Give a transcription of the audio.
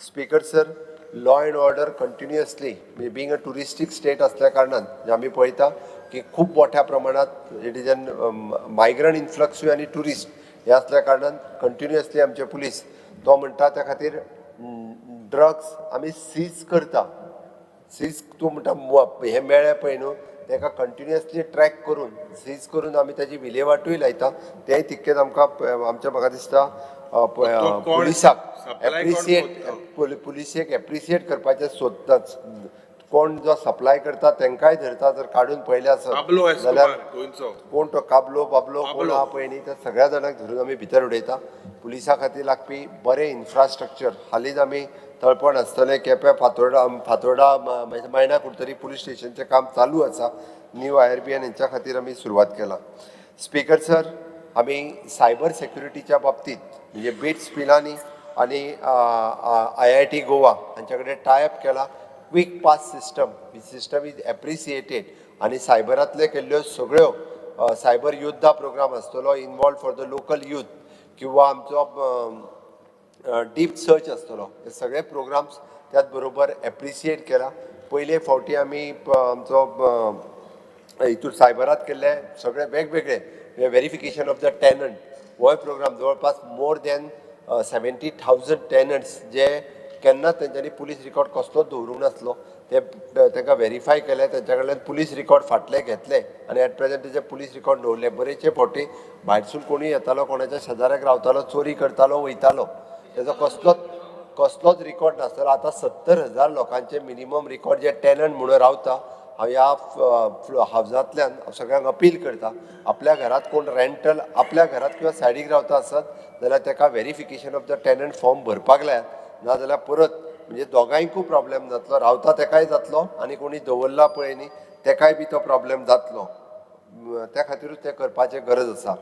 Speaker sir, law and order continuously being a touristic state असल्या कारणान आमी पळयता की खूप मोठ्या प्रमाणात it is an migrant influx आनी टुरिस्ट हे असल्या कारणान कंटिन्युअसली आमचे पुलीस तो म्हणटा त्या खातीर ड्रग्स आमी सीज करता. सीज तूं म्हणटा हे मेळ्ळे पळय न्हू ताका कंटिन्युअसली ट्रॅक करून सीज करून आमी ताजी विलेवाटूय लायता. तेंय तितकेच आमकां आमच्या म्हाका दिसता पुलिसाक पुलिसेक एप्रिसिएट करपाचें सोदताच. कोण जो सप्लाय करता तांकांय धरता. जर काडून पळयले आसत जाल्यार कोण तो काबलो बाबलो कोण आहा पळय न्ही त्या सगळ्या जाणांक धरून आमी भितर उडयता. पुलिसा खातीर लागपी बरें इन्फ्रास्ट्रक्चर हालींच आमी तळपण आसतलें केपें फातोर्डा मायना कुडतरी पुलीस स्टेशनचें काम चालू आसा. न्यू IRBN हेंच्या खातीर आमी सुरवात केला. स्पीकर सर, आमी सायबर सेक्युरिटीच्या बाबतींत म्हणजे बिट्स पिलांनी आनी IIT गोवा हांचे कडेन टायअप केला. Quick pass system is appreciated आनी सायबरांतले केल्ल्यो सगळ्यो सायबर योद्धा प्रोग्राम आसतलो involve for the local youth किंवा आमचो डीप सर्च आसतलो. हे सगळे प्रोग्राम्स त्याच बरोबर एप्रिसिएट केला. पयले फावटी आमी आमचो हितूर सायबरांत केल्ले सगळे वेगवेगळे व्हेरिफिकेशन ऑफ द टॅनंट हो प्रोग्राम जवळपास मोर दॅन 70,000 टॅनंट्स जे केन्ना तेंच्यांनी पुलीस रिकॉर्ड कसलोच दवरूंक नासलो ते तांकां व्हेरीफाय केले. तेंच्या कडल्यान पुलीस रिकॉर्ड फाटले घेतले आनी एट प्रेझेंट तेजे पुलीस रिकॉर्ड दवरले. बरेचशे फावटी भायरसून कोणूय येतालो कोणाच्या शेजाऱ्याक रावतालो चोरी करतालो वयतालो तेजो कसलोच रिकॉर्ड नासतालो. आतां 70,000 लोकांचे मिनिमम रिकॉर्ड जे टॅनंट म्हणून रावता. हांव ह्या हावजांतल्यान सगळ्यांक अपील करता आपल्या घरांत कोण रेंटल आपल्या घरांत किंवा सायडीक रावता आसत जाल्यार ताका verification of the tenant form भरपाक लायात. नाजाल्यार परत म्हणजे दोगांयकूय प्रॉब्लेम जातलो. रावता ताकाय जातलो आनी कोणी दवरला पळय न्ही ताकाय बी तो प्रॉब्लेम जातलो. त्या खातीरूच तें करपाचें गरज आसा.